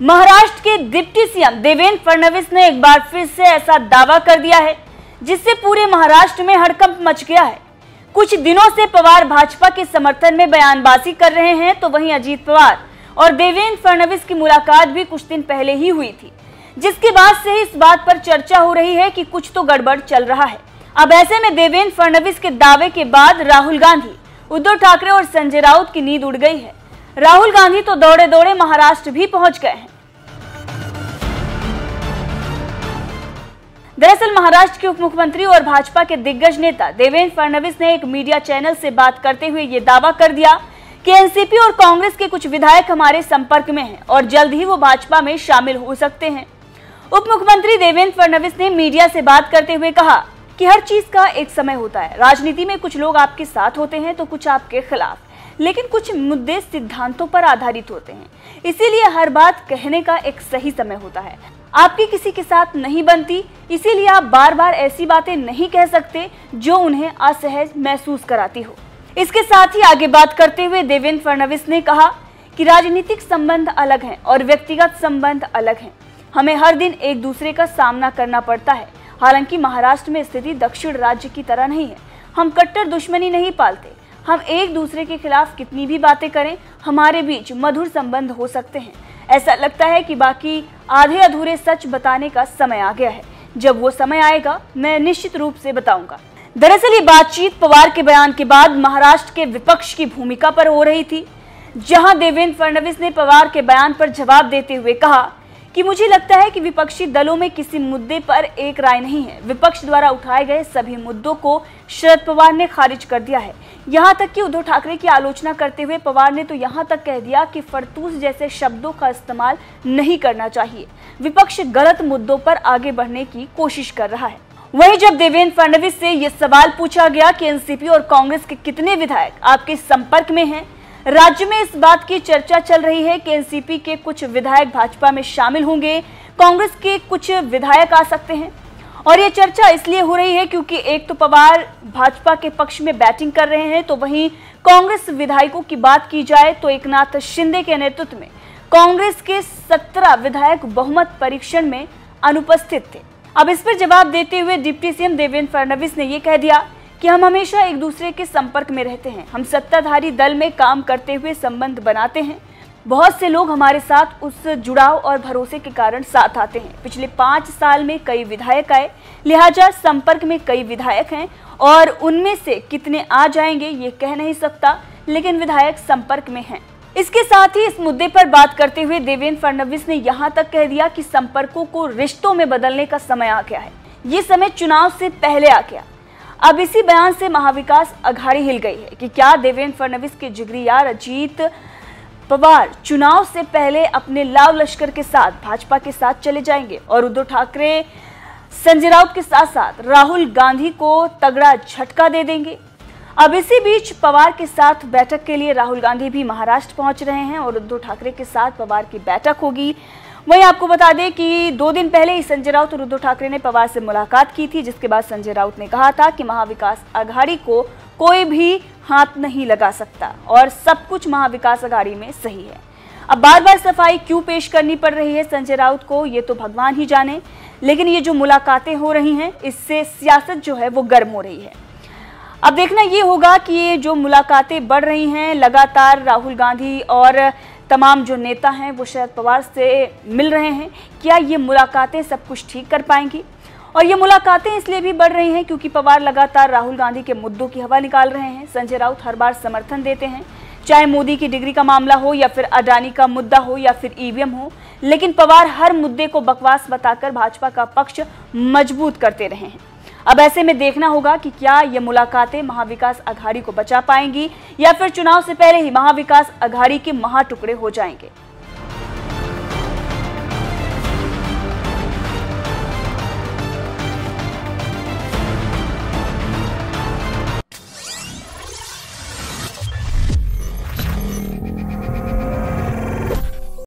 महाराष्ट्र के deputy CM Devendra Fadnavis ने एक बार फिर से ऐसा दावा कर दिया है जिससे पूरे महाराष्ट्र में हड़कंप मच गया है। कुछ दिनों से पवार भाजपा के समर्थन में बयानबाजी कर रहे हैं, तो वहीं अजीत पवार और देवेंद्र फडणवीस की मुलाकात भी कुछ दिन पहले ही हुई थी, जिसके बाद से इस बात पर चर्चा हो रही है कि कुछ तो गड़बड़ चल रहा है। अब ऐसे में देवेंद्र फडणवीस के दावे के बाद राहुल गांधी, उद्धव ठाकरे और संजय राउत की नींद उड़ गई है। राहुल गांधी तो दौड़े दौड़े महाराष्ट्र भी पहुंच गए हैं। दरअसल महाराष्ट्र के उप मुख्यमंत्री और भाजपा के दिग्गज नेता देवेंद्र फडणवीस ने एक मीडिया चैनल से बात करते हुए ये दावा कर दिया कि एनसीपी और कांग्रेस के कुछ विधायक हमारे संपर्क में हैं और जल्द ही वो भाजपा में शामिल हो सकते हैं। उप मुख्यमंत्री देवेंद्र फडणवीस ने मीडिया से बात करते हुए कहा कि हर चीज का एक समय होता है। राजनीति में कुछ लोग आपके साथ होते हैं तो कुछ आपके खिलाफ, लेकिन कुछ मुद्दे सिद्धांतों पर आधारित होते हैं, इसीलिए हर बात कहने का एक सही समय होता है। आपकी किसी के साथ नहीं बनती, इसीलिए आप बार बार ऐसी बातें नहीं कह सकते जो उन्हें असहज महसूस कराती हो। इसके साथ ही आगे बात करते हुए देवेंद्र फडणवीस ने कहा कि राजनीतिक संबंध अलग हैं और व्यक्तिगत संबंध अलग हैं। हमें हर दिन एक दूसरे का सामना करना पड़ता है। हालांकि महाराष्ट्र में स्थिति दक्षिण राज्य की तरह नहीं है। हम कट्टर दुश्मनी नहीं पालते। हम एक दूसरे के खिलाफ कितनी भी बातें करें, हमारे बीच मधुर संबंध हो सकते हैं। ऐसा लगता है कि बाकी आधे अधूरे सच बताने का समय आ गया है। जब वो समय आएगा मैं निश्चित रूप से बताऊंगा। दरअसल ये बातचीत पवार के बयान के बाद महाराष्ट्र के विपक्ष की भूमिका पर हो रही थी, जहां देवेंद्र फडणवीस ने पवार के बयान पर जवाब देते हुए कहा कि मुझे लगता है कि विपक्षी दलों में किसी मुद्दे पर एक राय नहीं है। विपक्ष द्वारा उठाए गए सभी मुद्दों को शरद पवार ने खारिज कर दिया है। यहां तक कि उद्धव ठाकरे की आलोचना करते हुए पवार ने तो यहां तक कह दिया कि फड़तूस जैसे शब्दों का इस्तेमाल नहीं करना चाहिए। विपक्ष गलत मुद्दों पर आगे बढ़ने की कोशिश कर रहा है। वहीं जब देवेंद्र फडणवीस से यह सवाल पूछा गया कि एनसीपी और कांग्रेस के कितने विधायक आपके संपर्क में हैं, राज्य में इस बात की चर्चा चल रही है कि एनसीपी के कुछ विधायक भाजपा में शामिल होंगे, कांग्रेस के कुछ विधायक आ सकते हैं। और ये चर्चा इसलिए हो रही है क्योंकि एक तो पवार भाजपा के पक्ष में बैटिंग कर रहे हैं, तो वहीं कांग्रेस विधायकों की बात की जाए तो एकनाथ शिंदे के नेतृत्व में कांग्रेस के 17 विधायक बहुमत परीक्षण में अनुपस्थित थे। अब इस पर जवाब देते हुए डिप्टी सीएम देवेंद्र फडणवीस ने यह कह दिया कि हम हमेशा एक दूसरे के संपर्क में रहते हैं। हम सत्ताधारी दल में काम करते हुए संबंध बनाते हैं। बहुत से लोग हमारे साथ उस जुड़ाव और भरोसे के कारण साथ आते हैं। पिछले 5 साल में कई विधायक आए, लिहाजा संपर्क में कई विधायक हैं और उनमें से कितने आ जाएंगे ये कह नहीं सकता, लेकिन विधायक संपर्क में हैं। इसके साथ ही इस मुद्दे पर बात करते हुए देवेंद्र फडणवीस ने यहाँ तक कह दिया कि संपर्कों को रिश्तों में बदलने का समय आ गया है। ये समय चुनाव से पहले आ गया। अब इसी बयान से महाविकास अघाड़ी हिल गई है कि क्या देवेंद्र फडणवीस के जिगरी यार अजीत पवार चुनाव से पहले अपने लाव लश्कर के साथ भाजपा के साथ चले जाएंगे और उद्धव ठाकरे, संजय राउत के साथ साथ राहुल गांधी को तगड़ा झटका दे देंगे। अब इसी बीच पवार के साथ बैठक के लिए राहुल गांधी भी महाराष्ट्र पहुंच रहे हैं और उद्धव ठाकरे के साथ पवार की बैठक होगी। वहीं आपको बता दें कि 2 दिन पहले ही संजय राउत और उद्धव ठाकरे ने पवार से मुलाकात की थी, जिसके बाद संजय राउत ने कहा था कि महाविकास अघाड़ी को कोई भी हाथ नहीं लगा सकता और सब कुछ महाविकास अघाड़ी में सही है। अब बार बार सफाई क्यों पेश करनी पड़ रही है संजय राउत को, ये तो भगवान ही जाने, लेकिन ये जो मुलाकातें हो रही हैं इससे सियासत जो है वो गर्म हो रही है। अब देखना ये होगा कि ये जो मुलाकातें बढ़ रही हैं, लगातार राहुल गांधी और तमाम जो नेता हैं वो शरद पवार से मिल रहे हैं, क्या ये मुलाकातें सब कुछ ठीक कर पाएंगी? और ये मुलाकातें इसलिए भी बढ़ रही हैं क्योंकि पवार लगातार राहुल गांधी के मुद्दों की हवा निकाल रहे हैं। संजय राउत हर बार समर्थन देते हैं, चाहे मोदी की डिग्री का मामला हो या फिर अडानी का मुद्दा हो या फिर ईवीएम हो, लेकिन पवार हर मुद्दे को बकवास बताकर भाजपा का पक्ष मजबूत करते रहे हैं। अब ऐसे में देखना होगा कि क्या ये मुलाकातें महाविकास अघाड़ी को बचा पाएंगी या फिर चुनाव से पहले ही महाविकास अघाड़ी के महाटुकड़े हो जाएंगे।